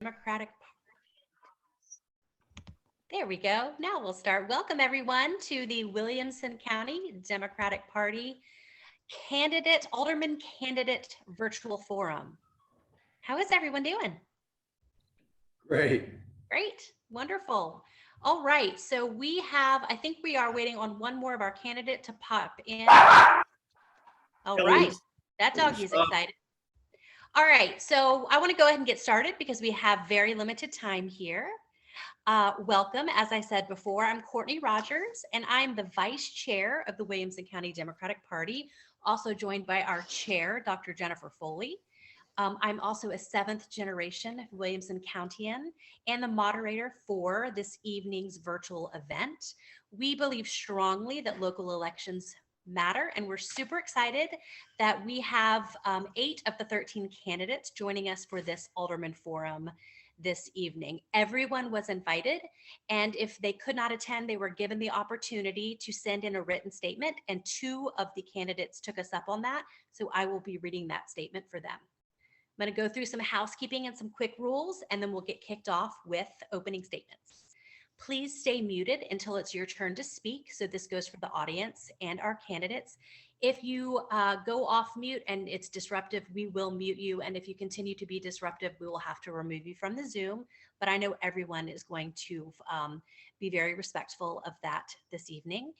Democratic. There we go. Now we'll start. Welcome everyone to the Williamson County Democratic Party Alderman Candidate Virtual Forum. How is everyone doing? Great. Great. Wonderful. All right. So I think we are waiting on one more of our candidate to pop in. All right. That doggy's excited. All right. So I want to go ahead and get started because we have very limited time here. Welcome. As I said before, I'm Courtney Rogers, and I'm the Vice Chair of the Williamson County Democratic Party, also joined by our Chair, Dr. Jennifer Foley. I'm also a seventh generation Williamson Countyan and the moderator for this evening's virtual event. We believe strongly that local elections matter, and we're super excited that we have 8 of the 13 candidates joining us for this Alderman Forum this evening. Everyone was invited, and if they could not attend, they were given the opportunity to send in a written statement, and 2 of the candidates took us up on that, so I will be reading that statement for them. I'm going to go through some housekeeping and some quick rules, and then we'll get kicked off with opening statements. Please stay muted until it's your turn to speak. So this goes for the audience and our candidates. If you go off mute and it's disruptive, we will mute you. And if you continue to be disruptive, we will have to remove you from the Zoom. But I know everyone is going to be very respectful of that this evening.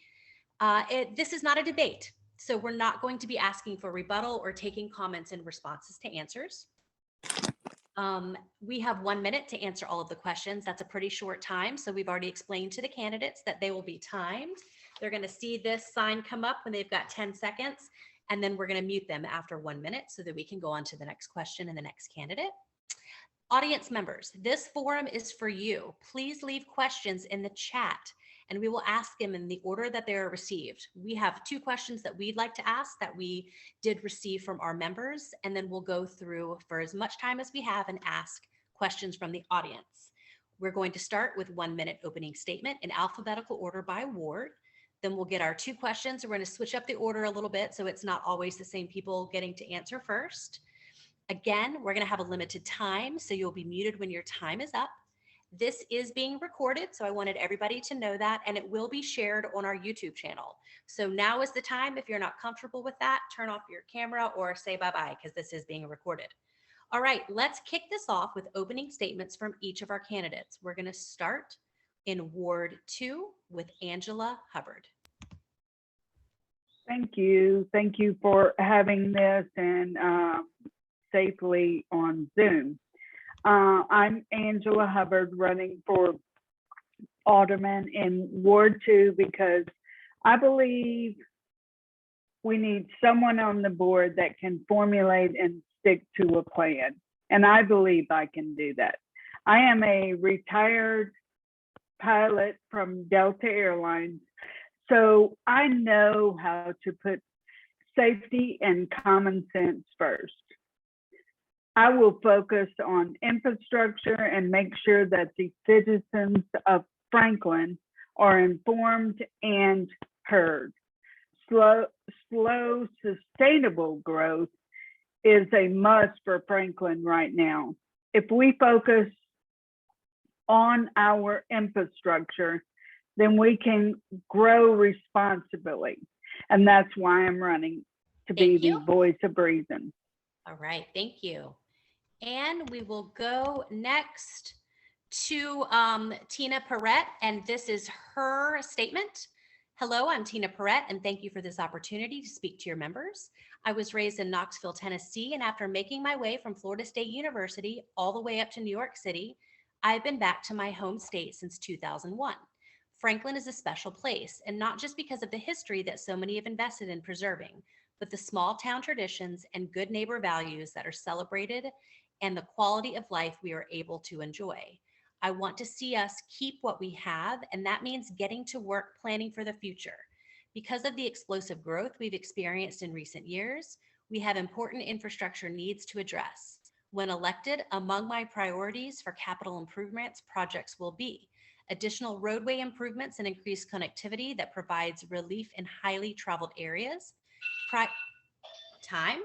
This is not a debate. So we're not going to be asking for rebuttal or taking comments and responses to answers. We have 1 minute to answer all of the questions. That's a pretty short time. So we've already explained to the candidates that they will be timed. They're going to see this sign come up when they've got 10 seconds, and then we're going to mute them after 1 minute so that we can go on to the next question and the next candidate. Audience members, this forum is for you. Please leave questions in the chat, and we will ask them in the order that they are received. We have 2 questions that we'd like to ask that we did receive from our members, and then we'll go through for as much time as we have and ask questions from the audience. We're going to start with 1 minute opening statement in alphabetical order by ward. Then we'll get our 2 questions. We're going to switch up the order a little bit so it's not always the same people getting to answer first. Again, we're going to have a limited time, so you'll be muted when your time is up. This is being recorded, so I wanted everybody to know that, and it will be shared on our YouTube channel. So now is the time. If you're not comfortable with that, turn off your camera or say bye-bye because this is being recorded. All right, let's kick this off with opening statements from each of our candidates. We're going to start in Ward 2 with Angela Hubbard. Thank you. Thank you for having this and safely on Zoom. I'm Angela Hubbard, running for Alderman in Ward 2 because I believe we need someone on the board that can formulate and stick to a plan. And I believe I can do that. I am a retired pilot from Delta Airlines, so I know how to put safety and common sense first. I will focus on infrastructure and make sure that the citizens of Franklin are informed and heard. Slow, sustainable growth is a must for Franklin right now. If we focus on our infrastructure, then we can grow responsibly. And that's why I'm running to be the voice of reason. All right, thank you. And we will go next to Tina Perrett, and this is her statement. Hello, I'm Tina Perrett, and thank you for this opportunity to speak to your members. I was raised in Knoxville, Tennessee, and after making my way from Florida State University all the way up to New York City, I've been back to my home state since 2001. Franklin is a special place, and not just because of the history that so many have invested in preserving, but the small town traditions and good neighbor values that are celebrated and the quality of life we are able to enjoy. I want to see us keep what we have, and that means getting to work planning for the future. Because of the explosive growth we've experienced in recent years, we have important infrastructure needs to address. When elected, among my priorities for capital improvements projects will be additional roadway improvements and increased connectivity that provides relief in highly traveled areas. Time?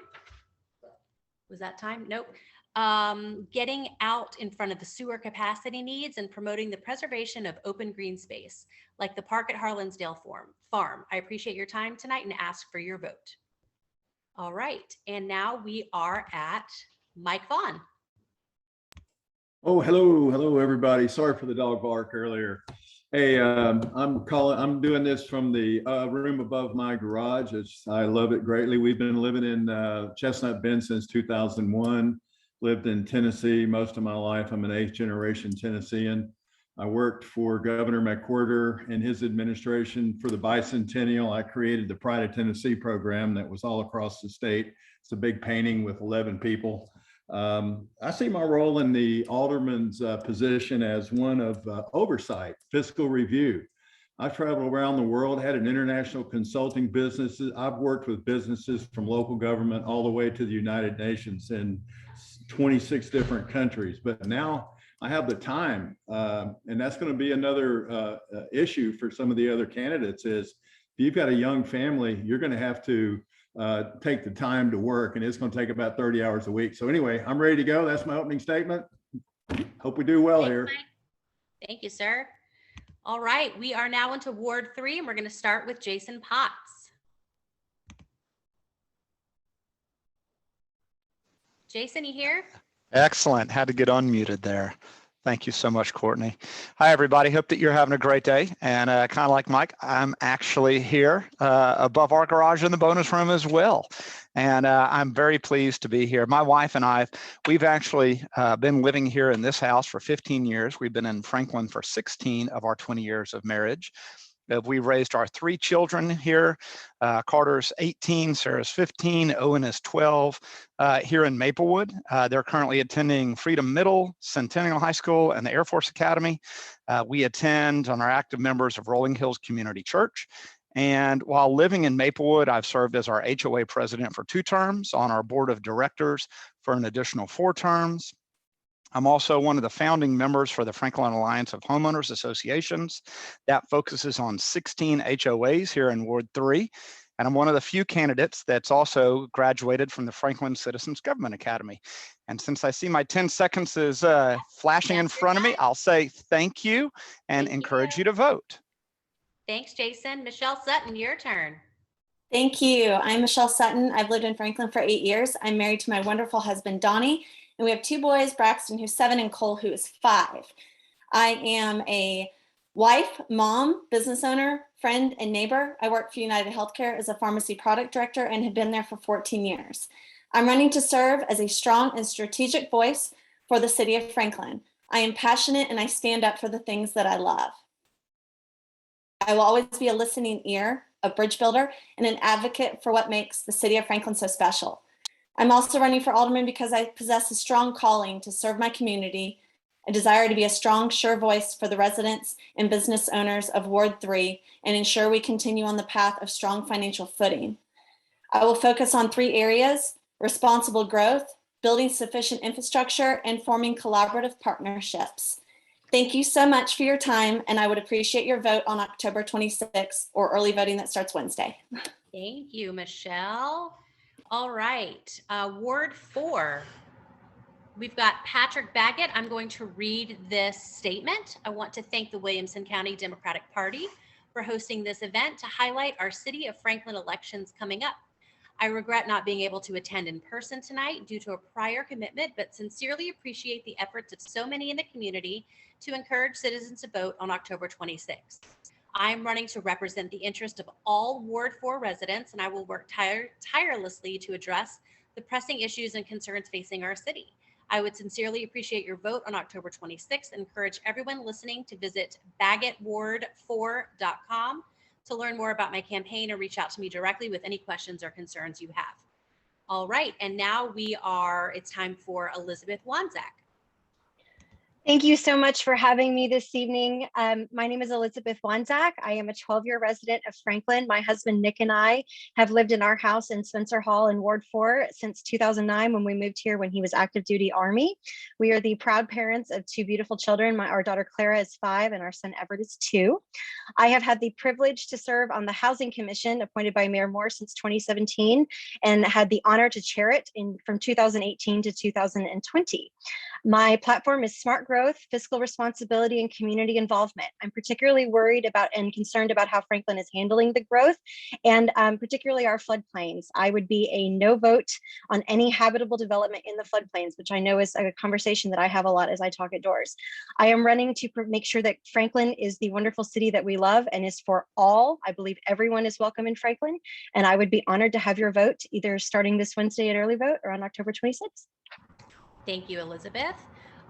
Was that time? Nope. getting out in front of the sewer capacity needs and promoting the preservation of open green space, like the park at Harlansdale Farm. I appreciate your time tonight and ask for your vote. All right, and now we are at Mike Vaughn. Oh, hello, everybody. Sorry for the dog bark earlier. Hey, I'm doing this from the room above my garage. I love it greatly. We've been living in Chestnut Bend since 2001. Lived in Tennessee most of my life. I'm an 8th generation Tennessean. I worked for Governor McWhorter and his administration for the bicentennial. I created the Pride of Tennessee program that was all across the state. It's a big painting with 11 people. I see my role in the alderman's position as one of oversight, fiscal review. I've traveled around the world, had an international consulting business. I've worked with businesses from local government all the way to the United Nations in 26 different countries. But now I have the time, and that's going to be another issue for some of the other candidates is if you've got a young family, you're going to have to take the time to work, and it's going to take about 30 hours a week. So anyway, I'm ready to go. That's my opening statement. Hope we do well here. Thank you, sir. All right, we are now into Ward 3, and we're going to start with Jason Potts. Jason, you here? Excellent. Had to get unmuted there. Thank you so much, Courtney. Hi, everybody. Hope that you're having a great day. And kind of like Mike, I'm actually here above our garage in the bonus room as well. And I'm very pleased to be here. My wife and we've actually been living here in this house for 15 years. We've been in Franklin for 16 of our 20 years of marriage. We raised our 3 children here. Carter's 18, Sarah's 15, Owen is 12 here in Maplewood. They're currently attending Freedom Middle, Centennial High School, and the Air Force Academy. We attend and are active members of Rolling Hills Community Church. And while living in Maplewood, I've served as our HOA president for 2 terms, on our board of directors for an additional 4 terms. I'm also one of the founding members for the Franklin Alliance of Homeowners Associations that focuses on 16 HOAs here in Ward 3. And I'm one of the few candidates that's also graduated from the Franklin Citizens Government Academy. And since I see my 10 seconds is flashing in front of me, I'll say thank you and encourage you to vote. Thanks, Jason. Michelle Sutton, your turn. Thank you. I'm Michelle Sutton. I've lived in Franklin for 8 years. I'm married to my wonderful husband, Donnie. And we have 2 boys, Braxton, who's 7, and Cole, who is 5. I am a wife, mom, business owner, friend, and neighbor. I work for United Healthcare as a pharmacy product director and have been there for 14 years. I'm running to serve as a strong and strategic voice for the city of Franklin. I am passionate and I stand up for the things that I love. I will always be a listening ear, a bridge builder, and an advocate for what makes the city of Franklin so special. I'm also running for alderman because I possess a strong calling to serve my community, a desire to be a strong, sure voice for the residents and business owners of Ward 3 and ensure we continue on the path of strong financial footing. I will focus on 3 areas: responsible growth, building sufficient infrastructure, and forming collaborative partnerships. Thank you so much for your time, and I would appreciate your vote on October 26th or early voting that starts Wednesday. Thank you, Michelle. All right, Ward 4. We've got Patrick Baggett. I'm going to read this statement. I want to thank the Williamson County Democratic Party for hosting this event to highlight our City of Franklin elections coming up. I regret not being able to attend in person tonight due to a prior commitment, but sincerely appreciate the efforts of so many in the community to encourage citizens to vote on October 26th. I'm running to represent the interest of all Ward 4 residents, and I will work tirelessly to address the pressing issues and concerns facing our city. I would sincerely appreciate your vote on October 26th and encourage everyone listening to visit baggettward4.com to learn more about my campaign or reach out to me directly with any questions or concerns you have. All right, and now it's time for Elizabeth Wanczak. Thank you so much for having me this evening. My name is Elizabeth Wanczak. I am a 12-year resident of Franklin. My husband, Nick, and I have lived in our house in Spencer Hall in Ward 4 since 2009 when we moved here when he was active duty Army. We are the proud parents of 2 beautiful children. Our daughter Clara is 5 and our son Everett is 2. I have had the privilege to serve on the Housing Commission appointed by Mayor Moore since 2017 and had the honor to chair it from 2018 to 2020. My platform is smart growth, fiscal responsibility, and community involvement. I'm particularly worried about and concerned about how Franklin is handling the growth and particularly our floodplains. I would be a no vote on any habitable development in the floodplains, which I know is a conversation that I have a lot as I talk at doors. I am running to make sure that Franklin is the wonderful city that we love and is for all. I believe everyone is welcome in Franklin, and I would be honored to have your vote either starting this Wednesday at early vote or on October 26th. Thank you, Elizabeth.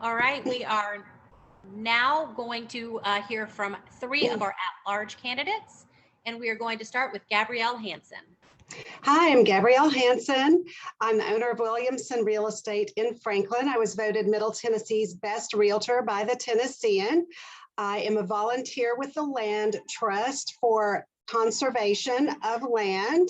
All right, we are now going to hear from 3 of our at-large candidates, and we are going to start with Gabrielle Hanson. Hi, I'm Gabrielle Hanson. I'm the owner of Williamson Real Estate in Franklin. I was voted Middle Tennessee's best realtor by the Tennessean. I am a volunteer with the Land Trust for conservation of land.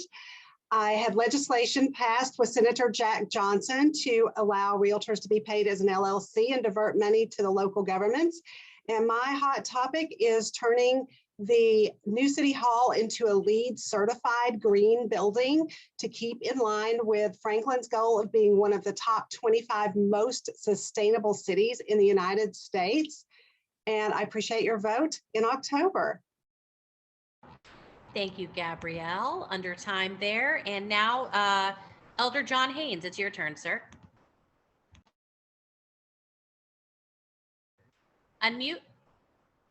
I had legislation passed with Senator Jack Johnson to allow realtors to be paid as an LLC and divert money to the local governments. And my hot topic is turning the new City Hall into a LEED certified green building to keep in line with Franklin's goal of being one of the top 25 most sustainable cities in the United States. And I appreciate your vote in October. Thank you, Gabrielle. Under time there. And now, Elder John Haynes, it's your turn, sir. Unmute.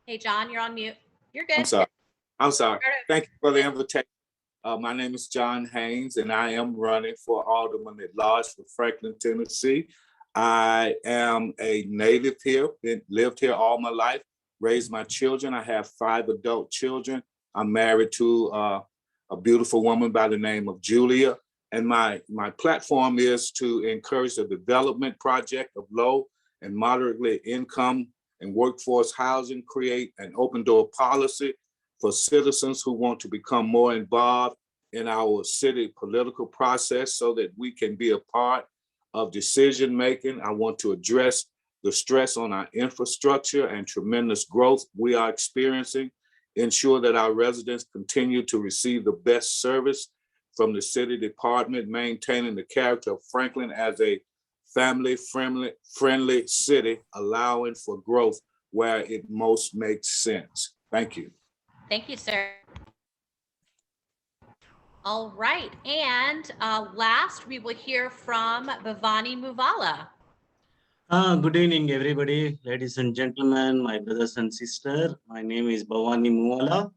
Hey, John, you're on mute. You're good. I'm sorry. Thank you for the invitation. My name is John Haynes, and I am running for Alderman at Large for Franklin, Tennessee. I am a native here, lived here all my life, raised my children. I have 5 adult children. I'm married to a beautiful woman by the name of Julia. And my platform is to encourage the development project of low and moderately income and workforce housing, create an open door policy for citizens who want to become more involved in our city political process so that we can be a part of decision making. I want to address the stress on our infrastructure and tremendous growth we are experiencing, ensure that our residents continue to receive the best service from the city department, maintaining the character of Franklin as a family-friendly city, allowing for growth where it most makes sense. Thank you. Thank you, sir. All right, and last we will hear from Bhavani Muvala. Good evening, everybody, ladies and gentlemen, my brothers and sisters. My name is Bhavani Muvala,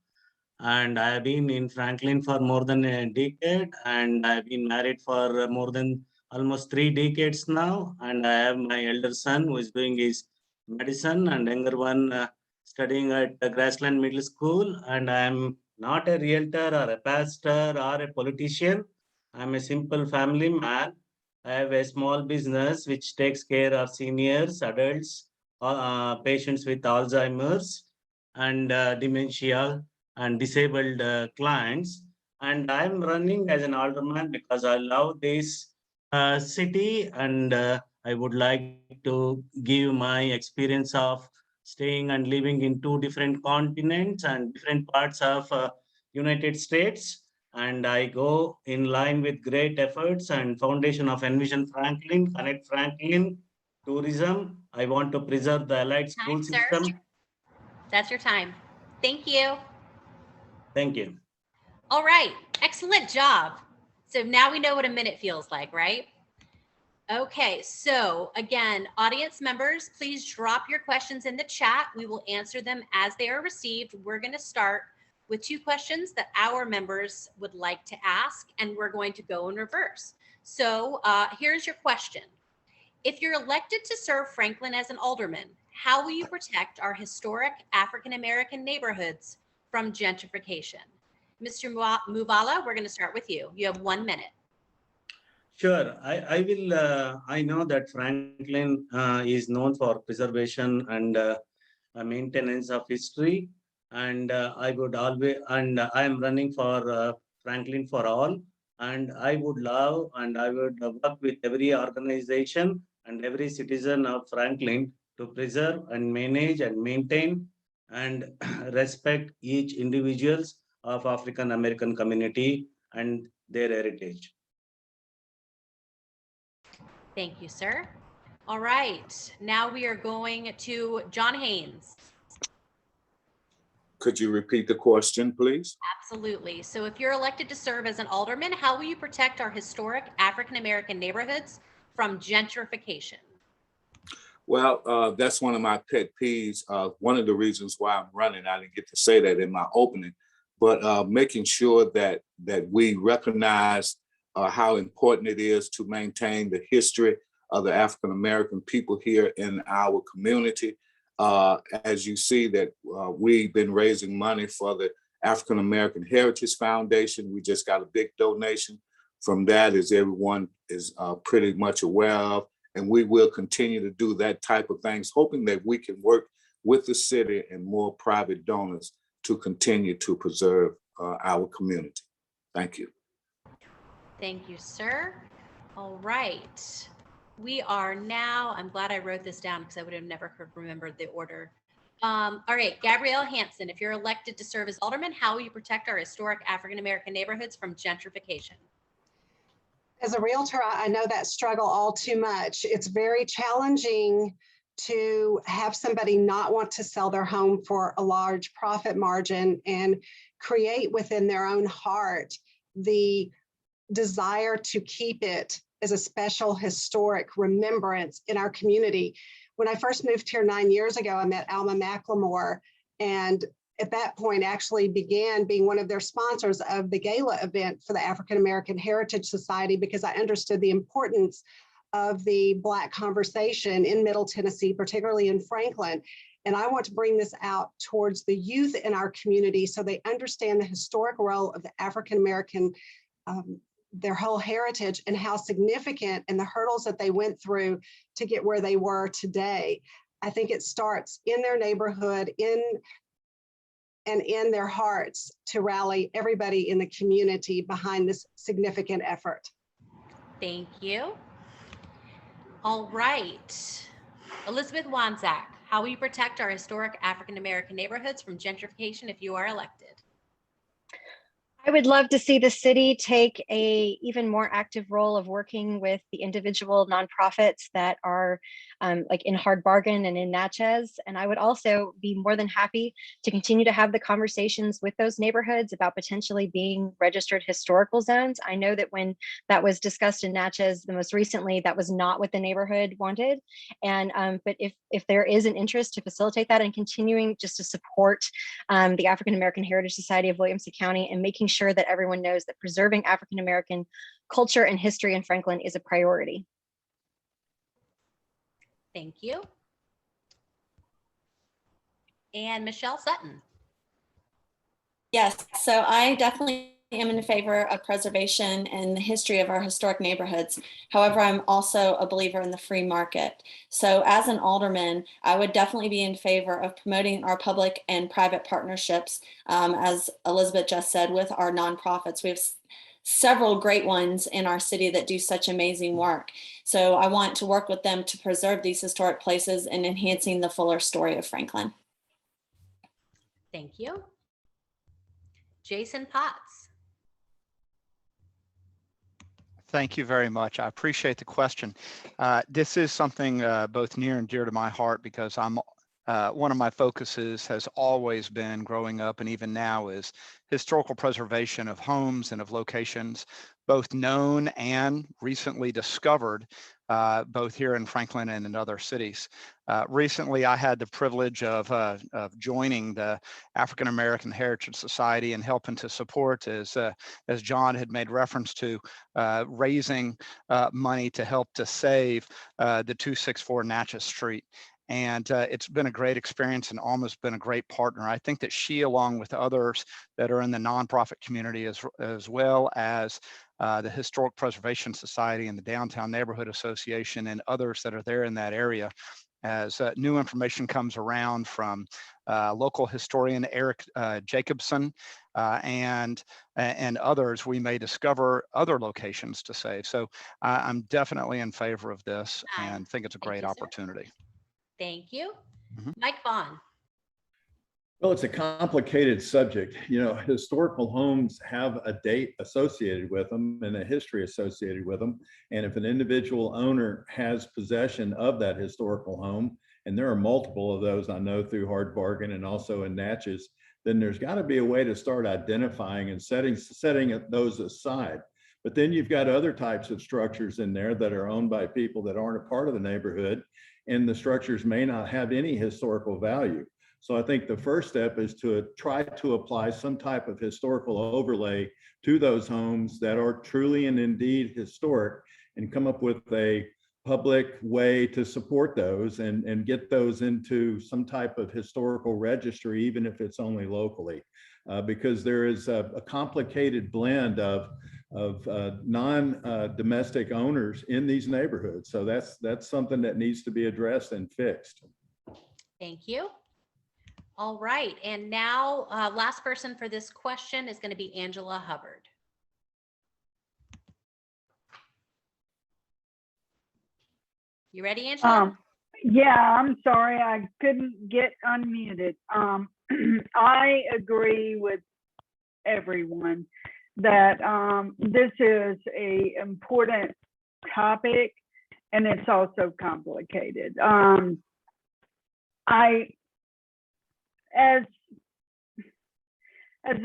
and I have been in Franklin for more than a decade, and I have been married for more than almost 3 decades now. And I have my elder son who is doing his medicine, and younger one studying at the Grassland Middle School. And I am not a realtor or a pastor or a politician. I'm a simple family man. I have a small business which takes care of seniors, adults, patients with Alzheimer's and dementia and disabled clients. And I'm running as an alderman because I love this city, and I would like to give my experience of staying and living in 2 different continents and different parts of United States. And I go in line with great efforts and foundation of Envision Franklin, Connect Franklin, tourism. I want to preserve the allied school system. Sir. That's your time. Thank you. Thank you. All right, excellent job. So now we know what a minute feels like, right? Okay, so again, audience members, please drop your questions in the chat. We will answer them as they are received. We're going to start with 2 questions that our members would like to ask, and we're going to go in reverse. So here's your question. If you're elected to serve Franklin as an alderman, how will you protect our historic African-American neighborhoods from gentrification? Mr. Muvala, we're going to start with you. You have 1 minute. Sure, I know that Franklin is known for preservation and maintenance of history. And I would always, and I am running for Franklin for All. And I would love and I would work with every organization and every citizen of Franklin to preserve and manage and maintain and respect each individuals of African American community and their heritage. Thank you, sir. All right, now we are going to John Haynes. Could you repeat the question, please? Absolutely. So if you're elected to serve as an alderman, how will you protect our historic African-American neighborhoods from gentrification? Well, that's one of my pet peeves. One of the reasons why I'm running, I didn't get to say that in my opening, but making sure that we recognize how important it is to maintain the history of the African-American people here in our community. As you see that we've been raising money for the African-American Heritage Foundation. We just got a big donation from that, as everyone is pretty much aware of. And we will continue to do that type of things, hoping that we can work with the city and more private donors to continue to preserve our community. Thank you. Thank you, sir. All right. We are now, I'm glad I wrote this down because I would have never remembered the order. All right, Gabrielle Hanson, if you're elected to serve as alderman, how will you protect our historic African-American neighborhoods from gentrification? As a realtor, I know that struggle all too much. It's very challenging to have somebody not want to sell their home for a large profit margin and create within their own heart the desire to keep it as a special historic remembrance in our community. When I first moved here 9 years ago, I met Alma McLemore, and at that point actually began being one of their sponsors of the gala event for the African American Heritage Society, because I understood the importance of the Black conversation in Middle Tennessee, particularly in Franklin. And I want to bring this out towards the youth in our community so they understand the historic role of the African American, their whole heritage, and how significant and the hurdles that they went through to get where they were today. I think it starts in their neighborhood, in their hearts, to rally everybody in the community behind this significant effort. Thank you. All right. Elizabeth Wanczak, how will you protect our historic African-American neighborhoods from gentrification if you are elected? I would love to see the city take a even more active role of working with the individual nonprofits that are like in Hard Bargain and in Natchez. And I would also be more than happy to continue to have the conversations with those neighborhoods about potentially being registered historical zones. I know that when that was discussed in Natchez the most recently, that was not what the neighborhood wanted. And but if there is an interest to facilitate that and continuing just to support the African American Heritage Society of Williamson County and making sure that everyone knows that preserving African American culture and history in Franklin is a priority. Thank you. And Michelle Sutton. Yes, so I definitely am in favor of preservation and the history of our historic neighborhoods. However, I'm also a believer in the free market. So as an alderman, I would definitely be in favor of promoting our public and private partnerships, as Elizabeth just said, with our nonprofits. We have several great ones in our city that do such amazing work. So I want to work with them to preserve these historic places and enhancing the fuller story of Franklin. Thank you. Jason Potts. Thank you very much. I appreciate the question. This is something both near and dear to my heart, because I'm one of my focuses has always been growing up, and even now, is historical preservation of homes and of locations, both known and recently discovered, both here in Franklin and in other cities. Recently, I had the privilege of joining the African American Heritage Society and helping to support, as John had made reference to, raising money to help to save the 264 Natchez Street. And it's been a great experience and almost been a great partner. I think that she, along with others that are in the nonprofit community, as well as the Historic Preservation Society and the Downtown Neighborhood Association and others that are there in that area, as new information comes around from local historian Eric Jacobson and others, we may discover other locations to save. So I'm definitely in favor of this and think it's a great opportunity. Thank you. Mhm. Mike Vaughn. Well, it's a complicated subject. You know, historical homes have a date associated with them and a history associated with them. And if an individual owner has possession of that historical home, and there are multiple of those I know through Hard Bargain and also in Natchez, then there's got to be a way to start identifying and setting those aside. But then you've got other types of structures in there that are owned by people that aren't a part of the neighborhood, and the structures may not have any historical value. So I think the first step is to try to apply some type of historical overlay to those homes that are truly and indeed historic, and come up with a public way to support those and get those into some type of historical registry, even if it's only locally, because there is a complicated blend of non-domestic owners in these neighborhoods. So that's something that needs to be addressed and fixed. Thank you. All right, and now last person for this question is going to be Angela Hubbard. You ready, Angela? Yeah, I'm sorry, I couldn't get unmuted. I agree with everyone that this is a important topic, and it's also complicated. As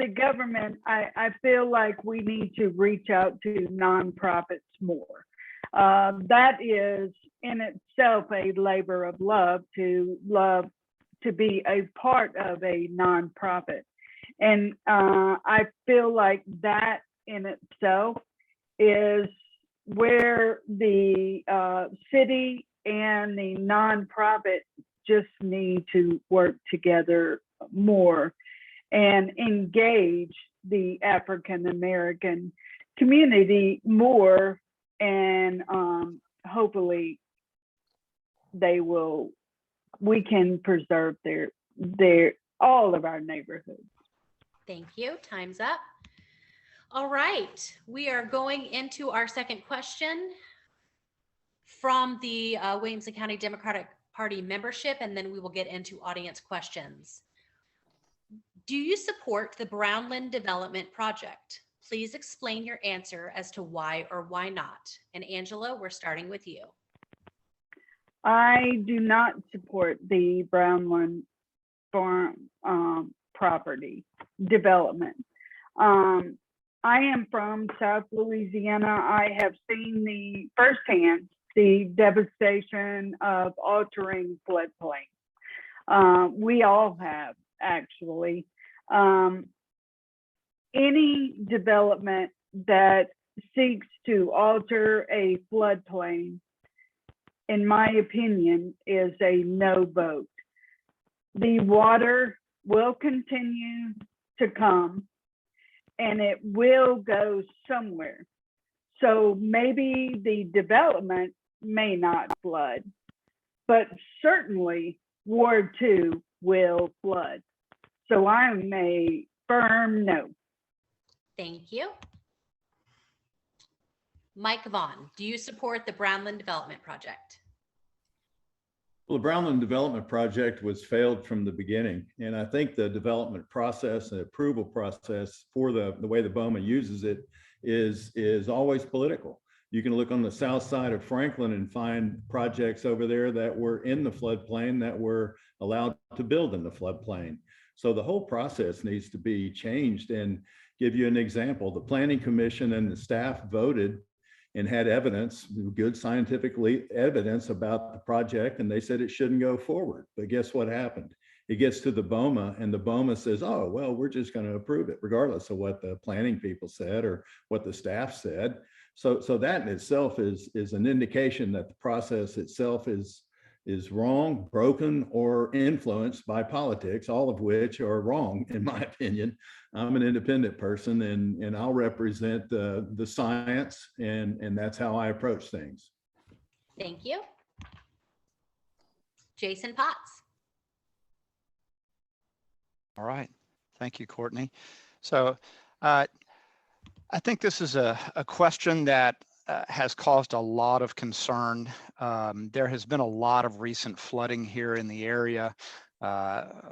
a government, I feel like we need to reach out to nonprofits more. That is in itself a labor of love to be a part of a nonprofit. And I feel like that in itself is where the city and the nonprofit just need to work together more and engage the African American community more, and hopefully we can preserve all of our neighborhoods. Thank you. Time's up. All right, we are going into our second question from the Williamson County Democratic Party membership, and then we will get into audience questions. Do you support the Brownland Development Project? Please explain your answer as to why or why not. And Angela, we're starting with you. I do not support the Brownland farm property development. I am from South Louisiana. I have seen firsthand the devastation of altering floodplains. We all have, actually. Any development that seeks to alter a floodplain, in my opinion, is a no vote. The water will continue to come, and it will go somewhere. So maybe the development may not flood, but certainly Ward 2 will flood. So I'm a firm no. Thank you. Mike Vaughn, do you support the Brownland Development Project? Well, the Brownland Development Project was failed from the beginning. And I think the development process and approval process for the way the BOMA uses it is always political. You can look on the south side of Franklin and find projects over there that were in the floodplain that were allowed to build in the floodplain. So the whole process needs to be changed. And give you an example, the Planning Commission and the staff voted and had evidence, good scientific evidence about the project, and they said it shouldn't go forward. But guess what happened? It gets to the BOMA, and the BOMA says, oh, well, we're just going to approve it, regardless of what the planning people said or what the staff said. So that in itself is an indication that the process itself is is wrong, broken, or influenced by politics, all of which are wrong, in my opinion. I'm an independent person, and I'll represent the science, and that's how I approach things. Thank you. Jason Potts. All right. Thank you, Courtney. So I think this is a question that has caused a lot of concern. There has been a lot of recent flooding here in the area,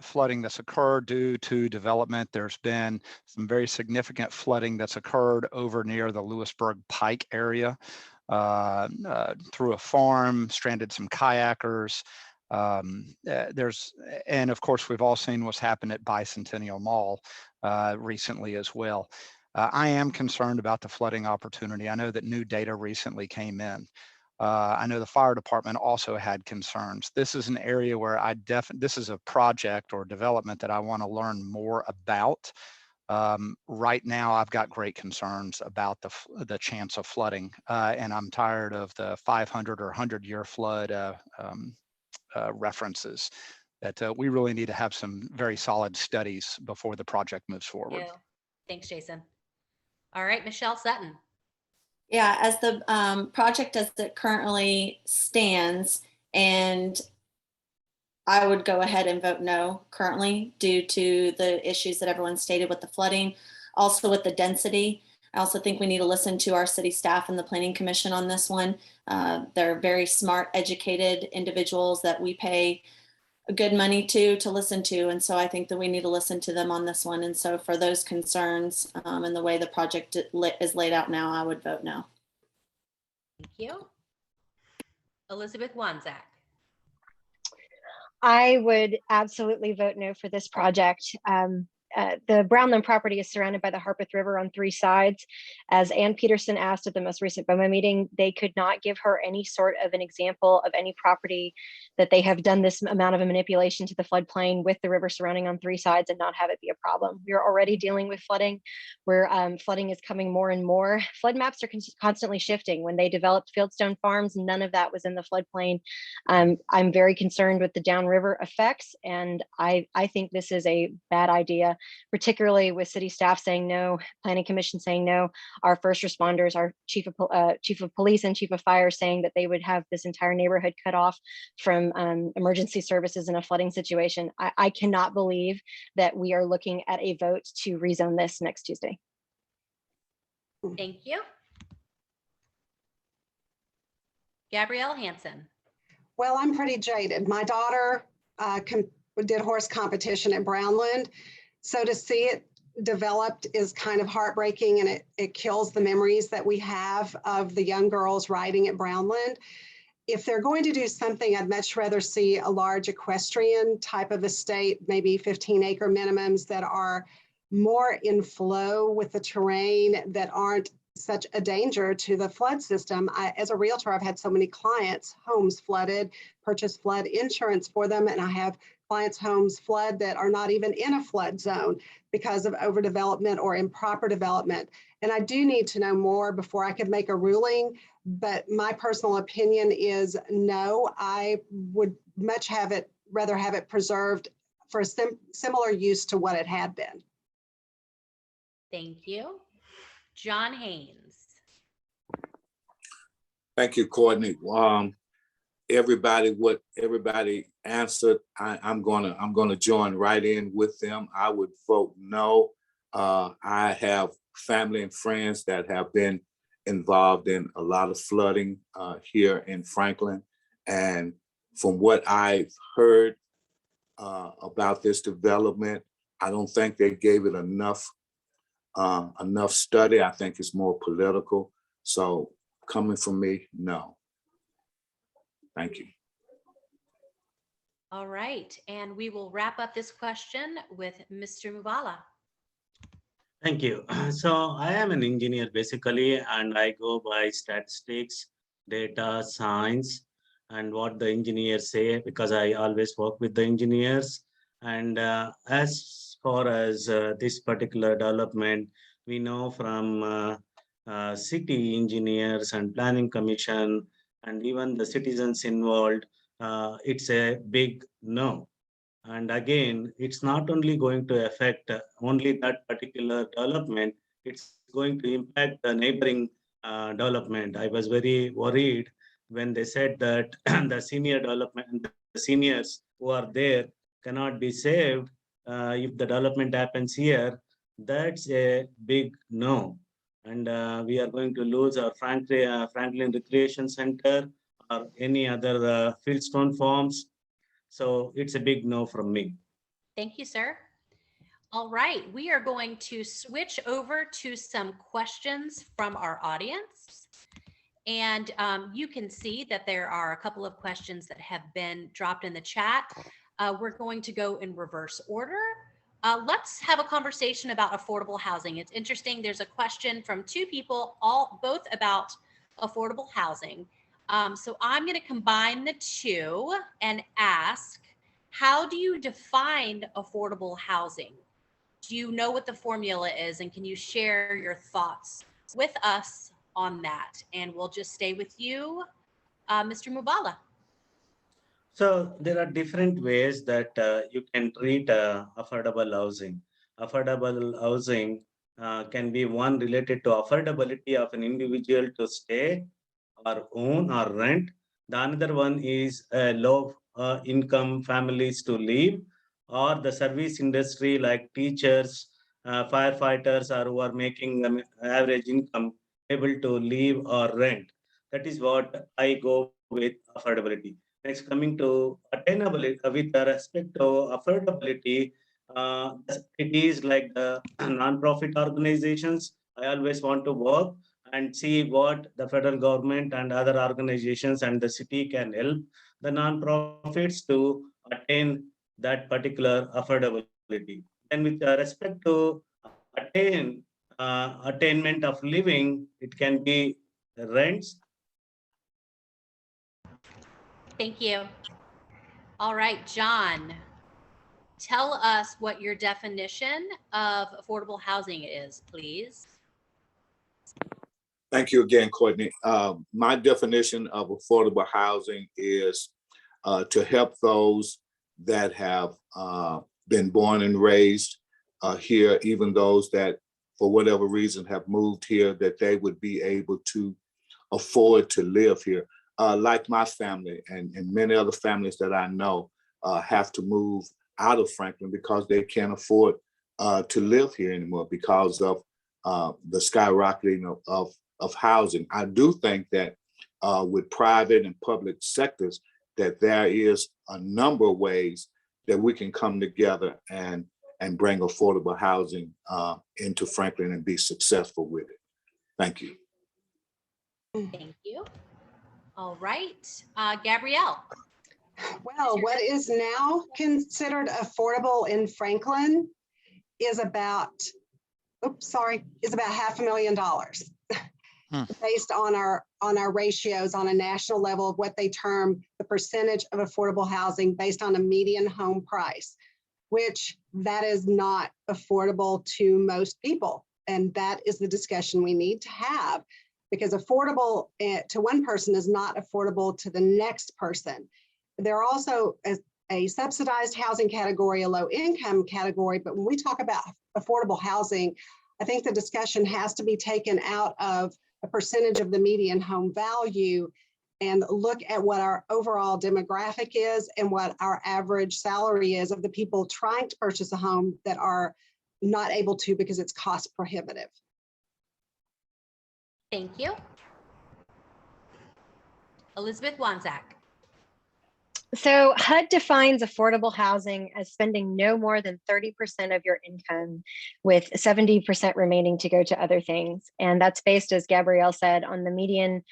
flooding that's occurred due to development. There's been some very significant flooding that's occurred over near the Lewisburg Pike area through a farm, stranded some kayakers. And of course, we've all seen what's happened at Bicentennial Mall recently as well. I am concerned about the flooding opportunity. I know that new data recently came in. I know the fire department also had concerns. This is an area where this is a project or development that I want to learn more about. Right now, I've got great concerns about the chance of flooding, and I'm tired of the 500 or 100-year flood references. That we really need to have some very solid studies before the project moves forward. Yeah. Thanks, Jason. All right, Michelle Sutton. Yeah, as the project as it currently stands, and I would go ahead and vote no currently due to the issues that everyone stated with the flooding, also with the density. I also think we need to listen to our city staff and the Planning Commission on this one. They're very smart, educated individuals that we pay good money to listen to. And so I think that we need to listen to them on this one. And so for those concerns and the way the project is laid out now, I would vote no. Thank you. Elizabeth Wanczak. I would absolutely vote no for this project. The Brownland property is surrounded by the Harpeth River on 3 sides. As Ann Peterson asked at the most recent BOMA meeting, they could not give her any sort of an example of any property that they have done this amount of a manipulation to the floodplain with the river surrounding on 3 sides and not have it be a problem. We're already dealing with flooding, where flooding is coming more and more. Flood maps are constantly shifting. When they developed Fieldstone Farms, none of that was in the floodplain. I'm very concerned with the downriver effects, and I think this is a bad idea, particularly with city staff saying no, Planning Commission saying no, our first responders, our chief of police and chief of fire saying that they would have this entire neighborhood cut off from emergency services in a flooding situation. I cannot believe that we are looking at a vote to rezone this next Tuesday. Thank you. Gabrielle Hanson. Well, I'm pretty jaded. My daughter did horse competition at Brownland. So to see it developed is kind of heartbreaking, and it kills the memories that we have of the young girls riding at Brownland. If they're going to do something, I'd much rather see a large equestrian type of estate, maybe 15-acre minimums that are more in flow with the terrain, that aren't such a danger to the flood system. As a realtor, I've had so many clients' homes flooded, purchased flood insurance for them, and I have clients' homes flood that are not even in a flood zone because of overdevelopment or improper development. And I do need to know more before I could make a ruling, but my personal opinion is no. I would much rather have it preserved for a similar use to what it had been. Thank you. John Haynes. Thank you, Courtney. What everybody answered, I'm gonna join right in with them. I would vote no. I have family and friends that have been involved in a lot of flooding here in Franklin, and from what I've heard about this development, I don't think they gave it enough study. I think it's more political. So coming from me, no. Thank you. All right, and we will wrap up this question with Mr. Muvala. Thank you. So I am an engineer basically, and I go by statistics, data, science, and what the engineers say, because I always work with the engineers. And as far as this particular development, we know from city engineers and planning commission, and even the citizens involved, it's a big no. And again, it's not only going to affect only that particular development, it's going to impact the neighboring development. I was very worried when they said that the senior development, the seniors who are there cannot be saved if the development happens here. That's a big no. And we are going to lose our Franklin Recreation Center or any other Fieldstone farms. So it's a big no from me. Thank you, sir. All right, we are going to switch over to some questions from our audience. And you can see that there are a couple of questions that have been dropped in the chat. We're going to go in reverse order. Let's have a conversation about affordable housing. It's interesting. There's a question from two people, both about affordable housing. So I'm going to combine the two and ask, how do you define affordable housing? Do you know what the formula is? And can you share your thoughts with us on that? And we'll just stay with you, Mr. Mubala. So there are different ways that you can treat affordable housing. Affordable housing can be one related to affordability of an individual to stay or own or rent. The another one is low income families to live, or the service industry like teachers, firefighters, or who are making average income able to live or rent. That is what I go with affordability. Next, coming to attainability, with respect to affordability, it is like the non-profit organizations. I always want to work and see what the federal government and other organizations and the city can help the non-profits to attain that particular affordability. And with respect to attainment of living, it can be rents. Thank you. All right, John, tell us what your definition of affordable housing is, please. Thank you again, Courtney. My definition of affordable housing is to help those that have been born and raised here, even those that for whatever reason have moved here, that they would be able to afford to live here. Like my family and many other families that I know have to move out of Franklin because they can't afford to live here anymore because of the skyrocketing of housing. I do think that with private and public sectors, that there is a number of ways that we can come together and bring affordable housing into Franklin and be successful with it. Thank you. Thank you. All right, Gabrielle. Well, what is now considered affordable in Franklin is about, is about $500,000 based on our ratios on a national level of what they term the percentage of affordable housing based on a median home price, which that is not affordable to most people. And that is the discussion we need to have, because affordable to one person is not affordable to the next person. There are also a subsidized housing category, a low income category, but when we talk about affordable housing, I think the discussion has to be taken out of a percentage of the median home value and look at what our overall demographic is and what our average salary is of the people trying to purchase a home that are not able to because it's cost prohibitive. Thank you. Elizabeth Wanczak. So HUD defines affordable housing as spending no more than 30% of your income, with 70% remaining to go to other things. And that's based, as Gabrielle said, on the median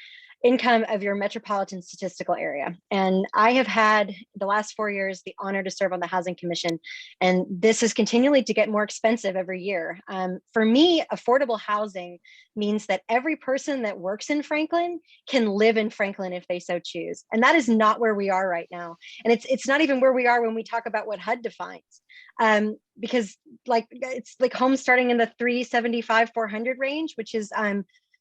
income of your metropolitan statistical area. And I have had the last 4 years the honor to serve on the Housing Commission, and this is continually to get more expensive every year. For me, affordable housing means that every person that works in Franklin can live in Franklin if they so choose. And that is not where we are right now. And it's not even where we are when we talk about what HUD defines. Because it's like homes starting in the 375, 400 range, which is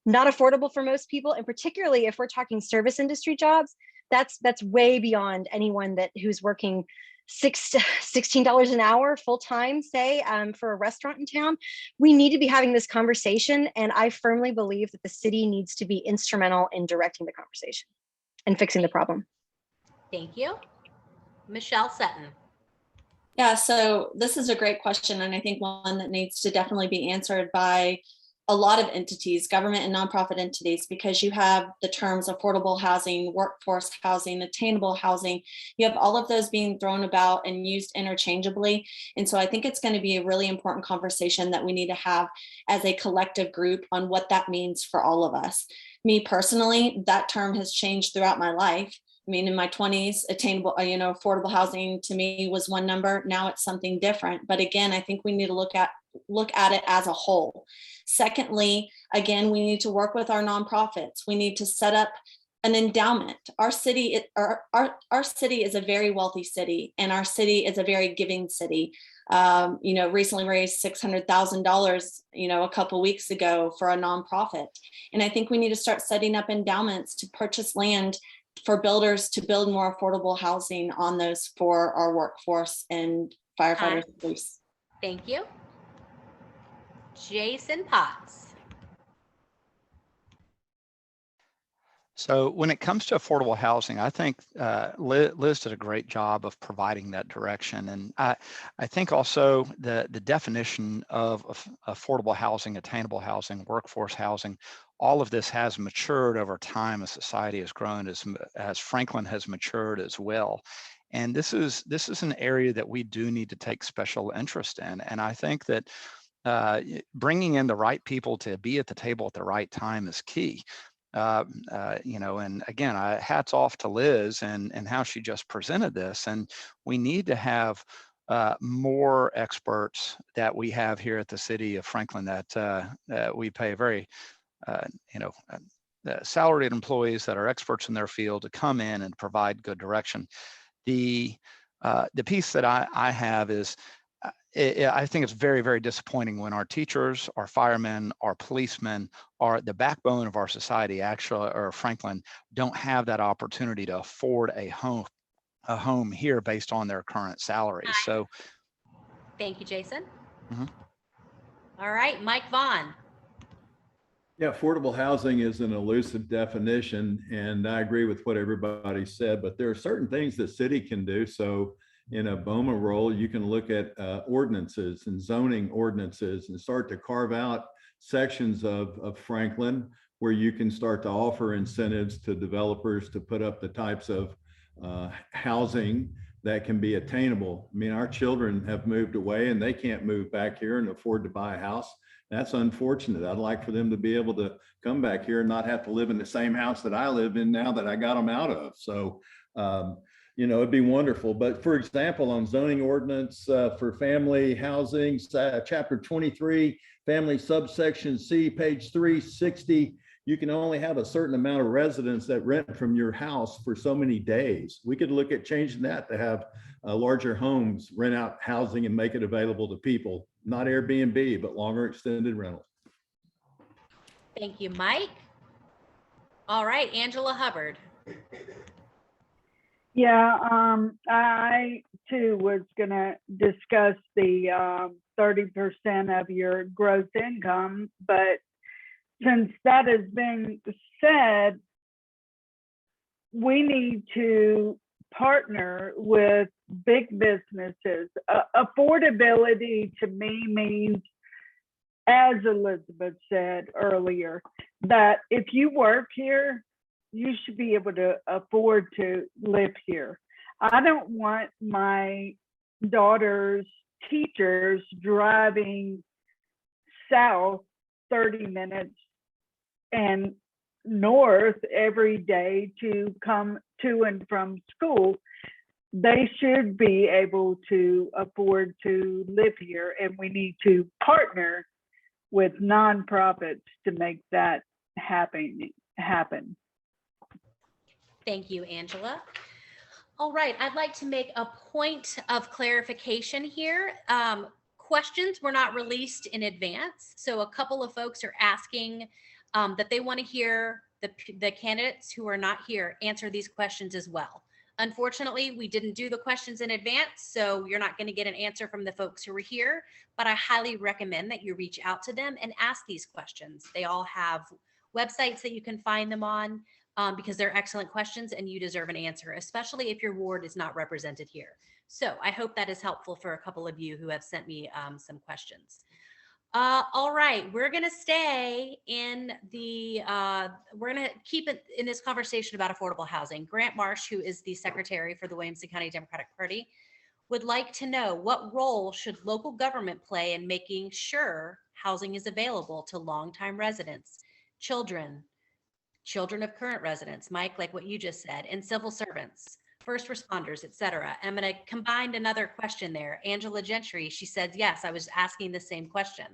not affordable for most people. And particularly if we're talking service industry jobs, that's way beyond anyone who's working $16 an hour full time, say, for a restaurant in town. We need to be having this conversation, and I firmly believe that the city needs to be instrumental in directing the conversation and fixing the problem. Thank you. Michelle Sutton. Yeah, so this is a great question, and I think one that needs to definitely be answered by a lot of entities, government and nonprofit entities, because you have the terms affordable housing, workforce housing, attainable housing. You have all of those being thrown about and used interchangeably. And so I think it's going to be a really important conversation that we need to have as a collective group on what that means for all of us. Me personally, that term has changed throughout my life. I mean, in my 20s, attainable, affordable housing to me was one number. Now it's something different. But again, I think we need to look at it as a whole. Secondly, again, we need to work with our nonprofits. We need to set up an endowment. Our city is a very wealthy city, and our city is a very giving city. Recently raised $600,000, a couple weeks ago for a nonprofit. And I think we need to start setting up endowments to purchase land for builders to build more affordable housing on those for our workforce and firefighters and police. Thank you. Jason Potts. So when it comes to affordable housing, I think Liz did a great job of providing that direction. And I think also the definition of affordable housing, attainable housing, workforce housing, all of this has matured over time as society has grown, as Franklin has matured as well. And this is an area that we do need to take special interest in. And I think that bringing in the right people to be at the table at the right time is key. And again, hats off to Liz and how she just presented this. And we need to have more experts that we have here at the city of Franklin that we pay very, salaried employees that are experts in their field to come in and provide good direction. The piece that I have is, I think it's very, very disappointing when our teachers, our firemen, our policemen are the backbone of our society, actually, or Franklin, don't have that opportunity to afford a home here based on their current salaries. So, thank you, Jason. All right, Mike Vaughn. Yeah, affordable housing is an elusive definition, and I agree with what everybody said, but there are certain things the city can do. So in a BOMA role, you can look at ordinances and zoning ordinances and start to carve out sections of Franklin where you can start to offer incentives to developers to put up the types of housing that can be attainable. I mean, our children have moved away and they can't move back here and afford to buy a house. That's unfortunate. I'd like for them to be able to come back here and not have to live in the same house that I live in now that I got them out of. So, it'd be wonderful. But for example, on zoning ordinance for family housing, chapter 23, family subsection C, page 360, you can only have a certain amount of residents that rent from your house for so many days. We could look at changing that to have larger homes rent out housing and make it available to people, not Airbnb, but longer extended rental. Thank you, Mike. All right, Angela Hubbard. Yeah, I too was gonna discuss the 30% of your gross income, but since that has been said, we need to partner with big businesses. Affordability to me means, as Elizabeth said earlier, that if you work here, you should be able to afford to live here. I don't want my daughter's teachers driving south 30 minutes and north every day to come to and from school. They should be able to afford to live here, and we need to partner with nonprofits to make that happen. Thank you, Angela. All right, I'd like to make a point of clarification here. Questions were not released in advance, so a couple of folks are asking that they want to hear the candidates who are not here answer these questions as well. Unfortunately, we didn't do the questions in advance, so you're not going to get an answer from the folks who were here, but I highly recommend that you reach out to them and ask these questions. They all have websites that you can find them on because they're excellent questions and you deserve an answer, especially if your ward is not represented here. So I hope that is helpful for a couple of you who have sent me some questions. All right, we're going to stay in the, we're going to keep it in this conversation about affordable housing. Grant Marsh, who is the secretary for the Williamson County Democratic Party, would like to know what role should local government play in making sure housing is available to longtime residents, children of current residents, Mike, like what you just said, and civil servants, first responders, et cetera. I'm going to combine another question there. Angela Gentry, she said, yes, I was asking the same question.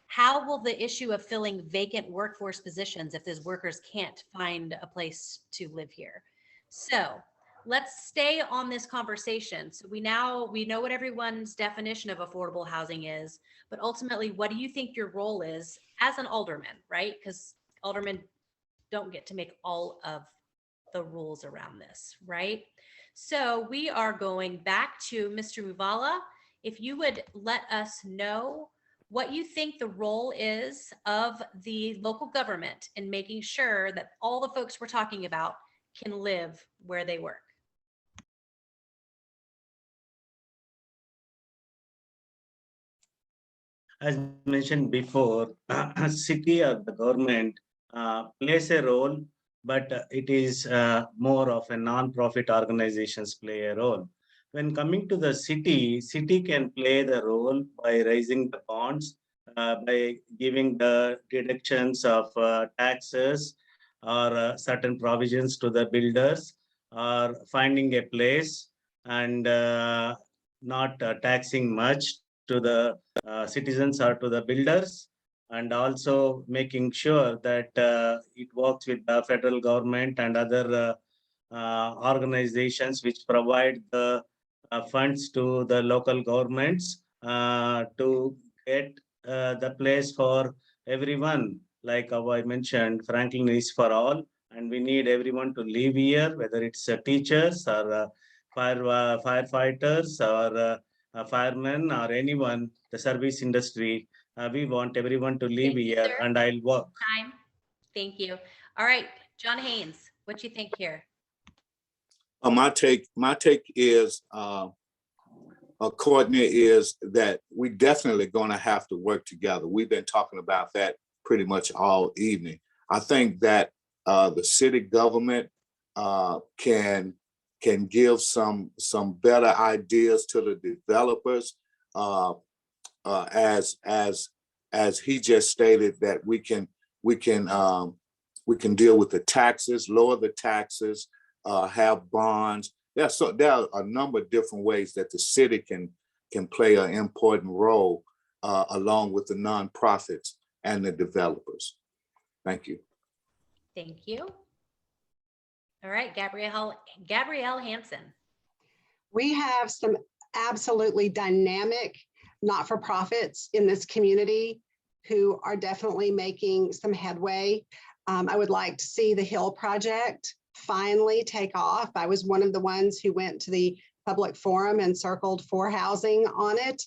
How will the issue of filling vacant workforce positions if those workers can't find a place to live here? So let's stay on this conversation. So we know what everyone's definition of affordable housing is, but ultimately, what do you think your role is as an alderman, right? Because aldermen don't get to make all of the rules around this, right? So we are going back to Mr. Muvala. If you would let us know what you think the role is of the local government in making sure that all the folks we're talking about can live where they work. As mentioned before, city or the government plays a role, but it is more of a non-profit organizations play a role. When coming to the city can play the role by raising the bonds, by giving the deductions of taxes or certain provisions to the builders, or finding a place and not taxing much to the citizens or to the builders, and also making sure that it works with the federal government and other organizations which provide the funds to the local governments to get the place for everyone. Like how I mentioned, Franklin is for all, and we need everyone to live here, whether it's teachers or firefighters or firemen or anyone, the service industry. We want everyone to live here, and I'll work. Time. Thank you. All right, John Haynes, what do you think here? My take is, Courtney, is that we definitely going to have to work together. We've been talking about that pretty much all evening. I think that the city government can give some better ideas to the developers, as he just stated, that we can deal with the taxes, lower the taxes, have bonds. There are a number of different ways that the city can play an important role along with the nonprofits and the developers. Thank you. Thank you. All right, Gabrielle Hanson. We have some absolutely dynamic not-for-profits in this community who are definitely making some headway. I would like to see the Hill Project finally take off. I was one of the ones who went to the public forum and circled for housing on it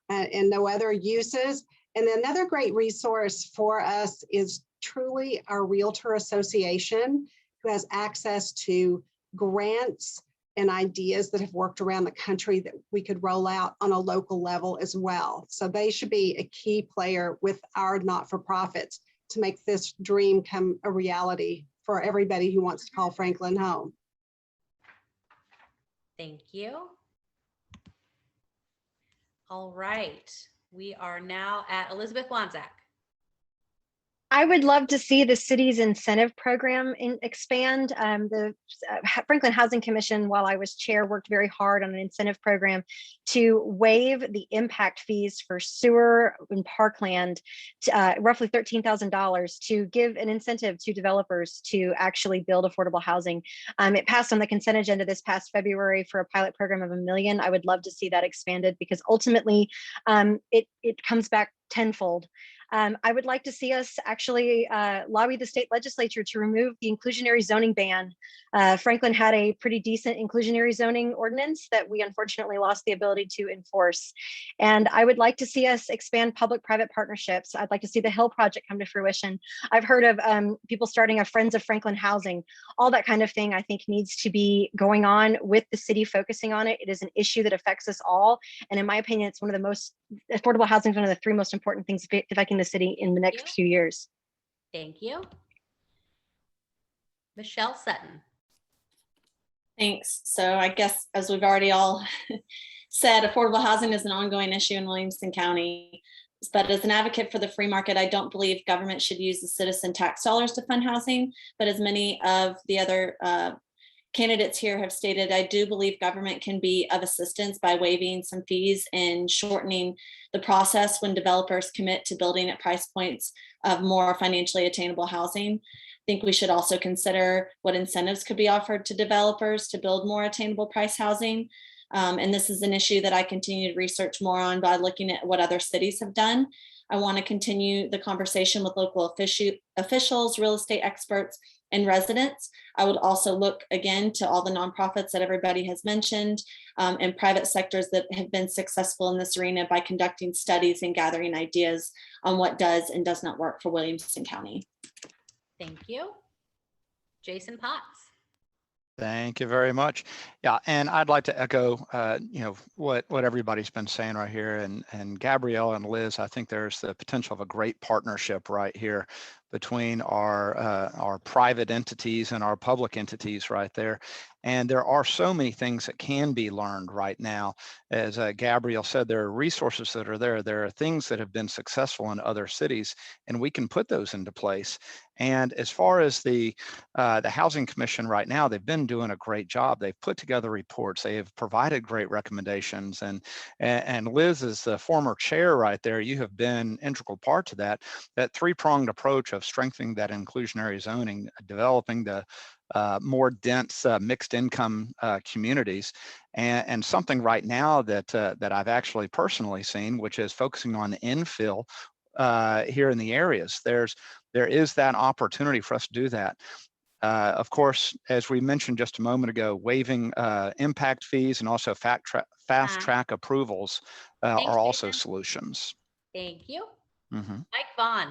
and no other uses. And another great resource for us is truly our Realtor Association, who has access to grants and ideas that have worked around the country that we could roll out on a local level as well. So they should be a key player with our not-for-profits to make this dream come a reality for everybody who wants to call Franklin home. Thank you. All right, we are now at Elizabeth Wanczak. I would love to see the city's incentive program expand. The Franklin Housing Commission, while I was chair, worked very hard on an incentive program to waive the impact fees for sewer and parkland, roughly $13,000, to give an incentive to developers to actually build affordable housing. It passed on the consent agenda this past February for a pilot program of $1 million. I would love to see that expanded because ultimately it comes back tenfold. I would like to see us actually lobby the state legislature to remove the inclusionary zoning ban. Franklin had a pretty decent inclusionary zoning ordinance that we unfortunately lost the ability to enforce. And I would like to see us expand public-private partnerships. I'd like to see the Hill Project come to fruition. I've heard of people starting a Friends of Franklin housing. All that kind of thing I think needs to be going on with the city focusing on it. It is an issue that affects us all. And in my opinion, it's one of the most, affordable housing is one of the 3 most important things affecting the city in the next few years. Thank you. Michelle Sutton. Thanks. So I guess as we've already all said, affordable housing is an ongoing issue in Williamson County. But as an advocate for the free market, I don't believe government should use the citizen tax dollars to fund housing. But as many of the other candidates here have stated, I do believe government can be of assistance by waiving some fees and shortening the process when developers commit to building at price points of more financially attainable housing. I think we should also consider what incentives could be offered to developers to build more attainable price housing. And this is an issue that I continue to research more on by looking at what other cities have done. I want to continue the conversation with local officials, real estate experts, and residents. I would also look again to all the nonprofits that everybody has mentioned and private sectors that have been successful in this arena by conducting studies and gathering ideas on what does and does not work for Williamson County. Thank you. Jason Potts. Thank you very much. Yeah, and I'd like to echo, what everybody's been saying right here, and Gabrielle and Liz. I think there's the potential of a great partnership right here between our private entities and our public entities right there. And there are so many things that can be learned right now. As Gabrielle said, there are resources that are there. There are things that have been successful in other cities, and we can put those into place. And as far as the Housing Commission right now, they've been doing a great job. They've put together reports. They have provided great recommendations. And Liz is the former chair right there. You have been an integral part to that three-pronged approach of strengthening that inclusionary zoning, developing the more dense mixed income communities, and something right now that I've actually personally seen, which is focusing on infill here in the areas. There is that opportunity for us to do that. Of course, as we mentioned just a moment ago, waiving impact fees and also fast track approvals are also solutions. Thank you. Mm-hmm. Mike Vaughn.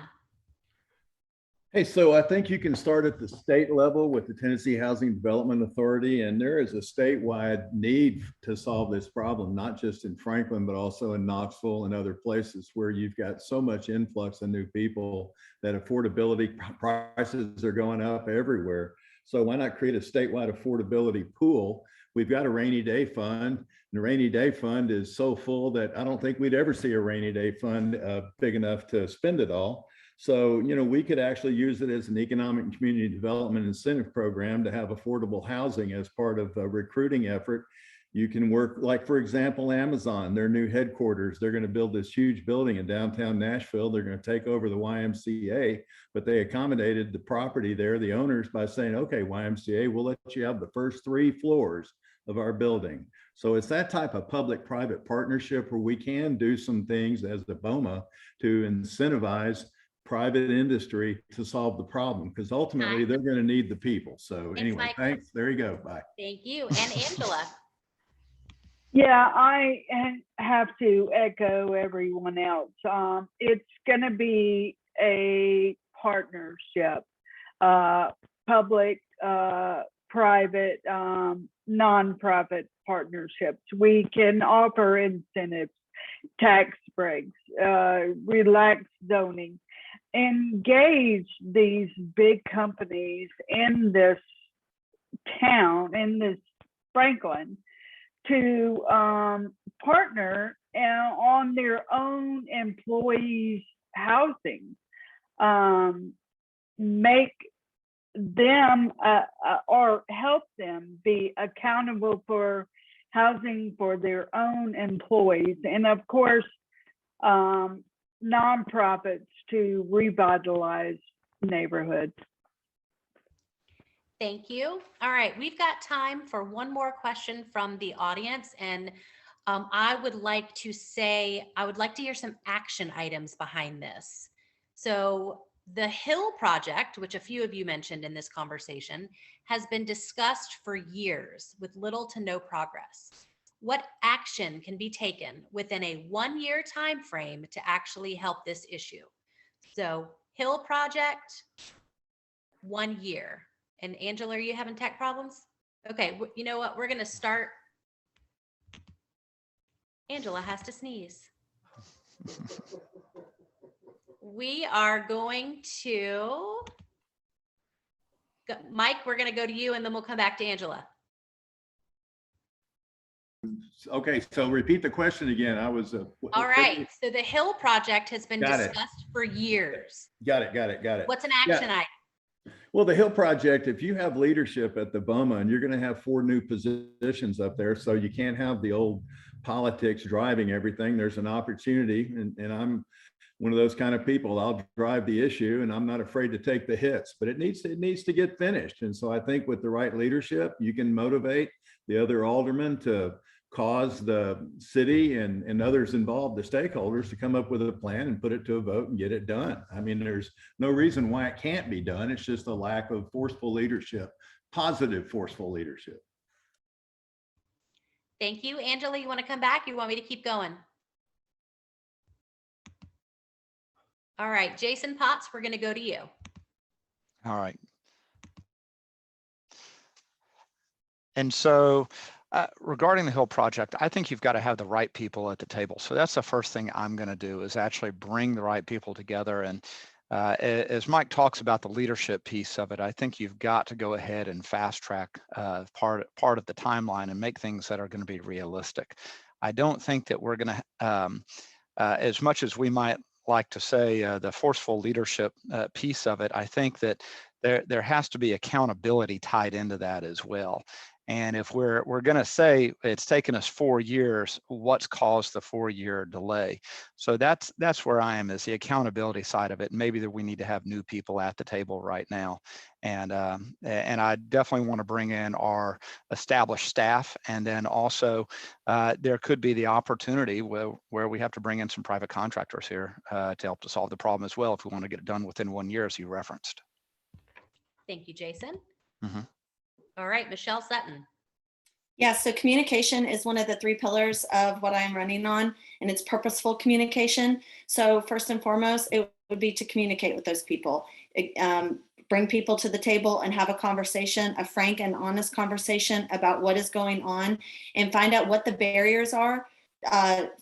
Hey, so I think you can start at the state level with the Tennessee Housing Development Authority, and there is a statewide need to solve this problem, not just in Franklin, but also in Knoxville and other places where you've got so much influx of new people that affordability prices are going up everywhere. So why not create a statewide affordability pool? We've got a rainy day fund, and the rainy day fund is so full that I don't think we'd ever see a rainy day fund big enough to spend it all. So, we could actually use it as an economic and community development incentive program to have affordable housing as part of a recruiting effort. You can work, like, for example, Amazon, their new headquarters, they're going to build this huge building in downtown Nashville. They're going to take over the YMCA, but they accommodated the property there, the owners, by saying, okay, YMCA, we'll let you have the first 3 floors of our building. So it's that type of public-private partnership where we can do some things as the BOMA to incentivize private industry to solve the problem, because ultimately they're going to need the people. So anyway, thanks. There you go. Bye. Thank you. And Angela. Yeah, I have to echo everyone else. It's going to be a partnership, public, private, nonprofit partnerships. We can offer incentives, tax breaks, relaxed zoning, engage these big companies in this town, in this Franklin, to partner on their own employees' housing, make them or help them be accountable for housing for their own employees, and of course, nonprofits to revitalize neighborhoods. Thank you. All right, we've got time for one more question from the audience, and I would like to hear some action items behind this. So the Hill project, which a few of you mentioned in this conversation, has been discussed for years with little to no progress. What action can be taken within a 1-year time frame to actually help this issue? So Hill project, 1 year. And Angela, are you having tech problems? Okay, you know what? We're going to start. Angela has to sneeze. We are going to, Mike, we're going to go to you and then we'll come back to Angela. Okay, so repeat the question again. I was. All right, so the Hill project has been Got it. discussed for years. Got it. What's an action item? Well, the Hill project, if you have leadership at the BOMA, and you're going to have 4 new positions up there, so you can't have the old politics driving everything. There's an opportunity, and I'm one of those kind of people. I'll drive the issue, and I'm not afraid to take the hits, but it needs to get finished. And so I think with the right leadership, you can motivate the other aldermen to cause the city and others involved, the stakeholders, to come up with a plan and put it to a vote and get it done. I mean, there's no reason why it can't be done. It's just a lack of forceful leadership, positive forceful leadership. Thank you. Angela, you want to come back? You want me to keep going? All right, Jason Potts, we're going to go to you. All right. And so regarding the Hill project, I think you've got to have the right people at the table. So that's the first thing I'm going to do, is actually bring the right people together. And as Mike talks about the leadership piece of it, I think you've got to go ahead and fast track part of the timeline and make things that are going to be realistic. I don't think that we're going to, as much as we might like to say the forceful leadership piece of it, I think that there has to be accountability tied into that as well. And if we're going to say it's taken us 4 years, what's caused the 4-year delay? So that's where I am, is the accountability side of it. Maybe that we need to have new people at the table right now. And I definitely want to bring in our established staff. And then also there could be the opportunity where we have to bring in some private contractors here to help to solve the problem as well, if we want to get it done within 1 year, as you referenced. Thank you, Jason. Mm-hmm. All right, Michelle Sutton. Yeah, so communication is one of the 3 pillars of what I'm running on, and it's purposeful communication. So first and foremost, it would be to communicate with those people, bring people to the table and have a conversation, a frank and honest conversation about what is going on, and find out what the barriers are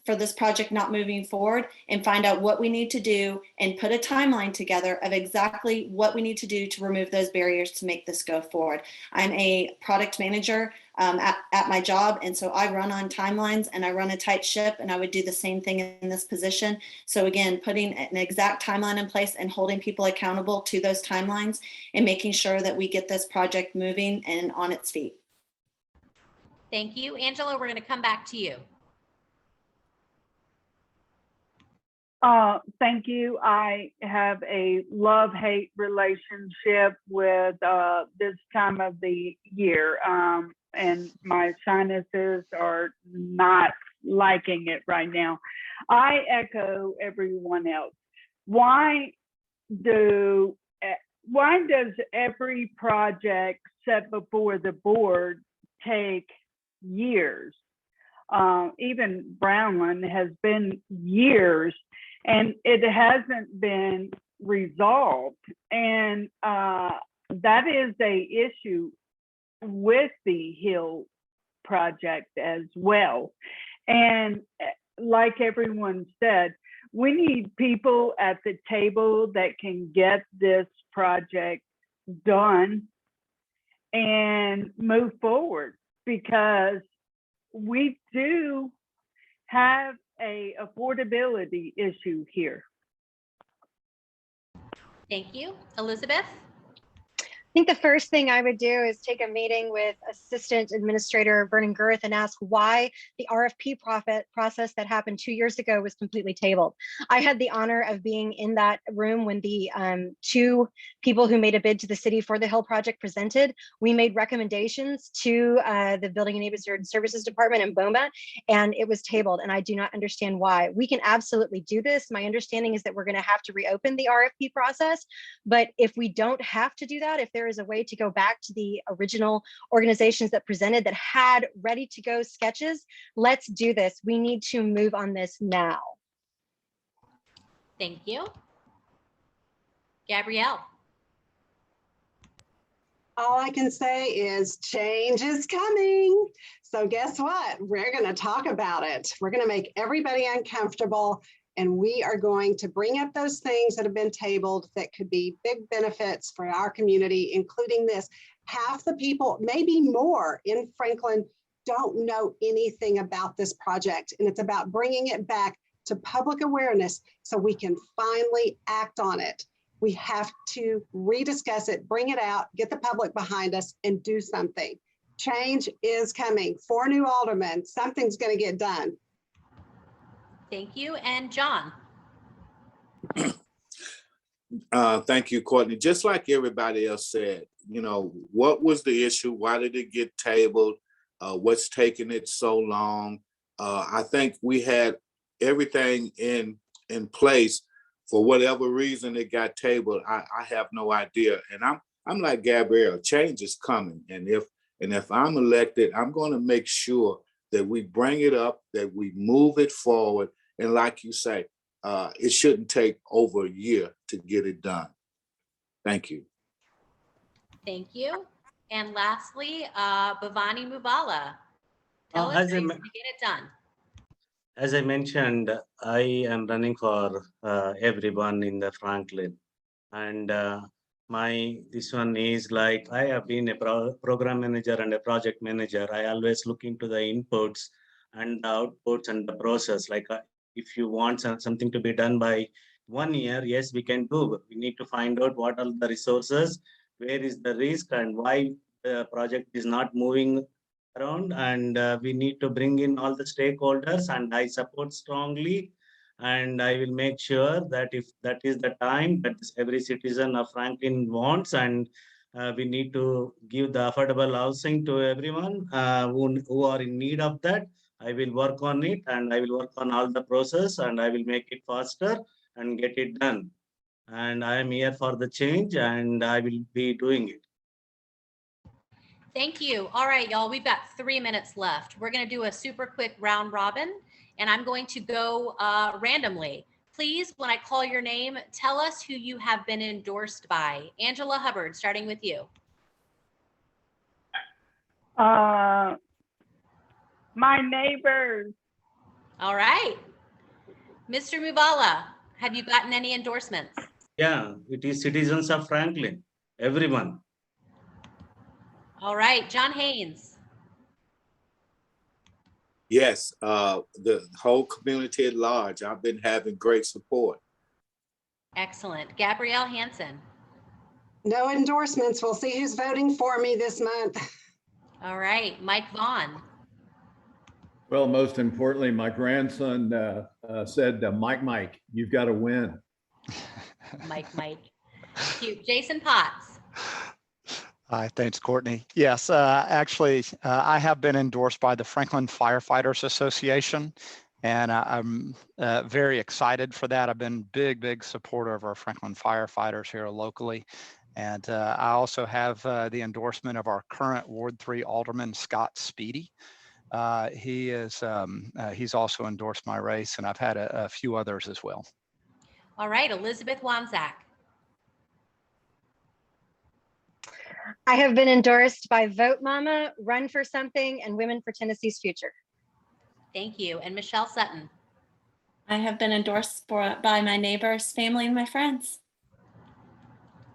for this project not moving forward, and find out what we need to do and put a timeline together of exactly what we need to do to remove those barriers to make this go forward. I'm a product manager at my job, and so I run on timelines and I run a tight ship, and I would do the same thing in this position. So again, putting an exact timeline in place and holding people accountable to those timelines and making sure that we get this project moving and on its feet. Thank you. Angela, we're going to come back to you. Thank you. I have a love-hate relationship with this time of the year, and my sinuses are not liking it right now. I echo everyone else. Why does every project set before the board take years? Even Brownland has been years, and it hasn't been resolved. And that is a issue with the Hill project as well. And like everyone said, we need people at the table that can get this project done and move forward, because we do have a affordability issue here. Thank you. Elizabeth? think the first thing I would do is take a meeting with Assistant Administrator Vernon Girth and ask why the RFP process that happened 2 years ago was completely tabled. I had the honor of being in that room when the two people who made a bid to the city for the Hill project presented. We made recommendations to the Building and Neighborhood Services Department in BOMA, and it was tabled, and I do not understand why. We can absolutely do this. My understanding is that we're going to have to reopen the RFP process, but if we don't have to do that, if there is a way to go back to the original organizations that presented that had ready to go sketches, let's do this. We need to move on this now. Thank you. Gabrielle. All I can say is change is coming. So guess what? We're going to talk about it. We're going to make everybody uncomfortable, and we are going to bring up those things that have been tabled that could be big benefits for our community, including this. Half the people, maybe more, in Franklin don't know anything about this project, and it's about bringing it back to public awareness so we can finally act on it. We have to rediscuss it, bring it out, get the public behind us, and do something. Change is coming. 4 new aldermen, something's going to get done. Thank you. And John. Thank you, Courtney. Just like everybody else said, you know, what was the issue? Why did it get tabled? What's taking it so long? I think we had everything in place. For whatever reason it got tabled, I have no idea. And I'm like Gabrielle, change is coming. And if I'm elected, I'm going to make sure that we bring it up, that we move it forward. And like you say, it shouldn't take over a year to get it done. Thank you. Thank you. And lastly, Bhavani Muvala. Tell us how to get it done. As I mentioned, I am running for everyone in the Franklin, and this one is like, I have been a program manager and a project manager. I always look into the inputs and the outputs and the process. Like if you want something to be done by 1 year, yes, we can do. We need to find out what are the resources, where is the risk, and why the project is not moving around, and we need to bring in all the stakeholders, and I support strongly, and I will make sure that if that is the time that every citizen of Franklin wants, and we need to give the affordable housing to everyone who are in need of that. I will work on it, and I will work on all the process, and I will make it faster and get it done. And I am here for the change, and I will be doing it. Thank you. All right, y'all, we've got 3 minutes left. We're going to do a super quick round robin, and I'm going to go randomly. Please, when I call your name, tell us who you have been endorsed by. Angela Hubbard, starting with you. My neighbors. All right. Mr. Muvala, have you gotten any endorsements? Yeah, it is citizens of Franklin, everyone. All right, John Haynes. Yes, the whole community at large. I've been having great support. Excellent. Gabrielle Hanson. No endorsements. We'll see who's voting for me this month. All right, Mike Vaughn. Well, most importantly, my grandson said, Mike, you've got to win. Mike. Cute. Jason Potts. Hi, thanks, Courtney. Yes, actually, I have been endorsed by the Franklin Firefighters Association, and I'm very excited for that. I've been big supporter of our Franklin firefighters here locally. And I also have the endorsement of our current Ward 3 Alderman, Scott Speedy. He's also endorsed my race, and I've had a few others as well. All right, Elizabeth Wanczak. I have been endorsed by Vote Mama, Run for Something, and Women for Tennessee's Future. Thank you. And Michelle Sutton. I have been endorsed by my neighbors, family, and my friends.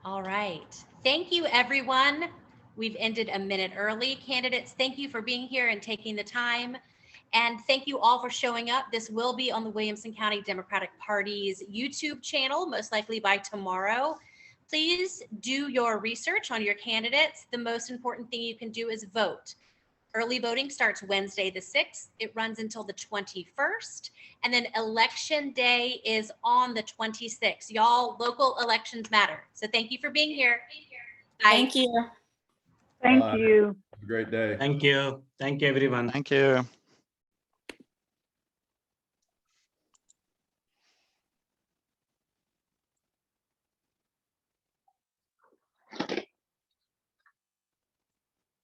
All right. Thank you, everyone. We've ended a minute early. Candidates, thank you for being here and taking the time. And thank you all for showing up. This will be on the Williamson County Democratic Party's YouTube channel, most likely by tomorrow. Please do your research on your candidates. The most important thing you can do is vote. Early voting starts Wednesday the 6th. It runs until the 21st. And then election day is on the 26th. Y'all, local elections matter. So thank you for being here. Bye. Thank you. Thank Bye. you. Have a great day. Thank you. Thank you, everyone. Thank you.